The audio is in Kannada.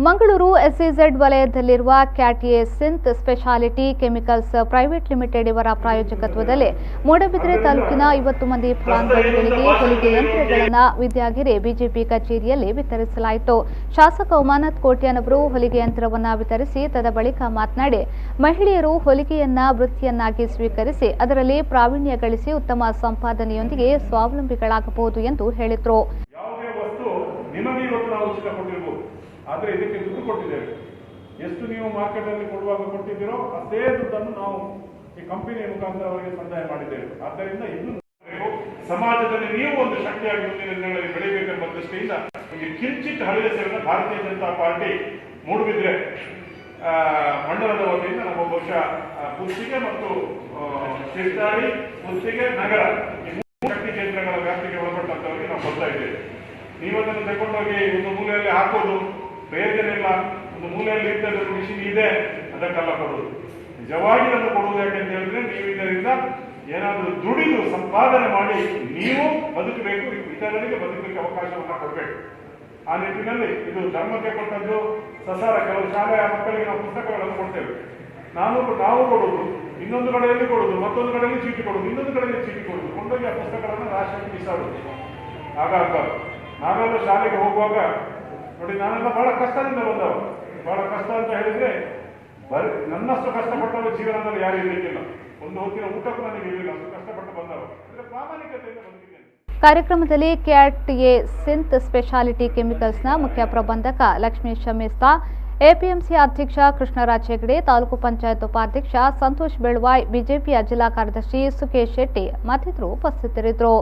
ಮಂಗಳೂರು ಎಸ್ಇಝೆಡ್ ವಲಯದಲ್ಲಿರುವ ಕ್ಯಾಟಿಎ ಸಿಂತ್ ಸ್ಪೆಷಾಲಿಟಿ ಕೆಮಿಕಲ್ಸ್ ಪ್ರೈವೇಟ್ ಲಿಮಿಟೆಡ್ ಇವರ ಪ್ರಾಯೋಜಕತ್ವದಲ್ಲಿ ಮೂಡಬಿದ್ರೆ ತಾಲೂಕಿನ 50 ಮಂದಿ ಫಲಾನುಭವಿಗಳಿಗೆ ಹೊಲಿಗೆ ಯಂತ್ರಗಳನ್ನು ವಿದ್ಯಾಗಿರಿ ಬಿಜೆಪಿ ಕಚೇರಿಯಲ್ಲಿ ವಿತರಿಸಲಾಯಿತು. ಶಾಸಕ ಉಮಾನಾಥ್ ಕೋಟ್ಯಾನವರು ಹೊಲಿಗೆ ಯಂತ್ರವನ್ನು ವಿತರಿಸಿ ತದಬಳಿಕ ಮಾತನಾಡಿ, ಮಹಿಳೆಯರು ಹೊಲಿಗೆಯನ್ನ ವೃತ್ತಿಯನ್ನಾಗಿ ಸ್ವೀಕರಿಸಿ ಅದರಲ್ಲಿ ಪ್ರಾವೀಣ್ಯ ಗಳಿಸಿ ಉತ್ತಮ ಸಂಪಾದನೆಯೊಂದಿಗೆ ಸ್ವಾವಲಂಬಿಗಳಾಗಬಹುದು ಎಂದು ಹೇಳಿದರು. ಆದರೆ ಇದಕ್ಕೆ ದುಡ್ಡು ಕೊಟ್ಟಿದ್ದೇವೆ. ಎಷ್ಟು ನೀವು ಮಾರ್ಕೆಟ್ ಅಲ್ಲಿ ಕೊಡುವಾಗ ಕೊಟ್ಟಿದ್ದೀರೋ ಅದೇ ದುಡ್ಡನ್ನು ನಾವು ಈ ಕಂಪನಿಯ ಮುಖಾಂತರ ಅವರಿಗೆ ಸಂದಾಯ ಮಾಡಿದ್ದೇವೆ. ಆದ್ದರಿಂದ ಇನ್ನು ಸಮಾಜದಲ್ಲಿ ನೀವು ಒಂದು ಶಕ್ತಿಯಾಗಿ ಮುಂದಿನ ದಿನಗಳಲ್ಲಿ ಬೆಳೆಯಬೇಕೆಂಬ ದೃಷ್ಟಿಯಿಂದ ಒಂದು ಕಿಂಚಿತ್ ಹಳೆಯ ಸೇವೆಯನ್ನು ಭಾರತೀಯ ಜನತಾ ಪಾರ್ಟಿ ಮೂಡುಬಿದ್ರೆ ಮಂಡಲದ ವತಿಯಿಂದ ನಮ್ಮ ಬಹುಶಃ ಕುರ್ಚಿಗೆ ಮತ್ತು ಶಿರ್ತಾಡಿ ಕುರ್ಚಿಗೆ ನಗರ ಈ 3 ಶಕ್ತಿ ಕೇಂದ್ರಗಳ ವ್ಯಾಪ್ತಿಗೆ ಒಳಪಟ್ಟಂತವರಿಗೆ ನಾವು ಕೊಡ್ತಾ ಇದ್ದೇವೆ. ನೀವು ಅದನ್ನು ತಗೊಂಡೋಗಿ ಒಂದು ಮೂಲೆಯಲ್ಲಿ ಹಾಕೋದು ಪ್ರಯೋಜನ ಇಲ್ಲ. ಒಂದು ಮೂಲೆಯಲ್ಲಿ ಇದ್ದ ಮಿಷಿನ್ ಇದೆ, ಅದಕ್ಕೆಲ್ಲ ಕೊಡುವುದು ನಿಜವಾಗಿ ಅದನ್ನು ಕೊಡುವುದು ಯಾಕೆಂತ ಹೇಳಿದ್ರೆ ನೀವು ಇದರಿಂದ ಏನಾದರೂ ದುಡಿದು ಸಂಪಾದನೆ ಮಾಡಿ ನೀವು ಬದುಕಬೇಕು, ಇತರರಿಗೆ ಬದುಕಲಿಕ್ಕೆ ಅವಕಾಶವನ್ನು ಕೊಡಬೇಕು. ಆ ನಿಟ್ಟಿನಲ್ಲಿ ಇದು ಧರ್ಮಕ್ಕೆ ಕೊಟ್ಟದ್ದು ಸಸಾರ. ಕೆಲವು ಶಾಲೆಯ ಮಕ್ಕಳಿಗೆ ನಾವು ಪುಸ್ತಕಗಳನ್ನು ಕೊಡ್ತೇವೆ, ನಾವು ಕೊಡುವುದು, ಇನ್ನೊಂದು ಕಡೆಯಲ್ಲಿ ಕೊಡುವುದು, ಮತ್ತೊಂದು ಕಡೆಯಲ್ಲಿ ಚೀಟಿ ಕೊಡುವುದು, ಇನ್ನೊಂದು ಕಡೆಯಲ್ಲಿ ಚೀಟಿ ಕೊಡುವುದು, ಕೊಂಡೋಗಿ ಆ ಪುಸ್ತಕಗಳನ್ನು ರಾಶಿಯಾಗಿ ಬಿಸಾಡುವುದು. ಹಾಗಾಗಬಾರ್ದು. ನಾವೆಲ್ಲ ಶಾಲೆಗೆ ಹೋಗುವಾಗ ನೋಡಿ, ನಾನೆಲ್ಲ ಬಹಳ ಕಷ್ಟದಿಂದ ಬಂದವ. ಬಹಳ ಕಷ್ಟ ಅಂತ ಹೇಳಿದ್ರೆ ನನ್ನಷ್ಟು ಕಷ್ಟಪಟ್ಟವ ಜೀವನದಲ್ಲಿ ಯಾರು ಇರಲಿಕ್ಕಿಲ್ಲ. ಒಂದು ಹೊತ್ತಿನ ಊಟಕ್ಕೂ ನನಗೆ ಇರಲಿಲ್ಲ, ಅಷ್ಟು ಕಷ್ಟಪಟ್ಟು ಬಂದವ. ಅಂದ್ರೆ ಪ್ರಾಮಾಣಿಕತೆಯಿಂದ ಬಂದಿದ್ದೇನೆ. ಕಾರ್ಯಕ್ರಮದಲ್ಲಿ ಕ್ಯಾಟಿಎ ಸಿಂತ್ ಸ್ಪೆಷಾಲಿಟಿ ಕೆಮಿಕಲ್ಸ್ನ ಮುಖ್ಯ ಪ್ರಬಂಧಕ ಲಕ್ಷ್ಮೀಶ್ ಮೇಸ್ತಾ, ಎಪಿಎಂಸಿ ಅಧ್ಯಕ್ಷ ಕೃಷ್ಣರಾಜ್ ಹೆಗಡೆ, ತಾಲೂಕು ಪಂಚಾಯತ್ ಉಪಾಧ್ಯಕ್ಷ ಸಂತೋಷ್ ಬೆಳ್ವಾಯ್, ಬಿಜೆಪಿಯ ಜಿಲ್ಲಾ ಕಾರ್ಯದರ್ಶಿ ಸುಖೇಶ್ ಶೆಟ್ಟಿ ಮತ್ತಿತರರು ಉಪಸ್ಥಿತರಿದ್ದರು.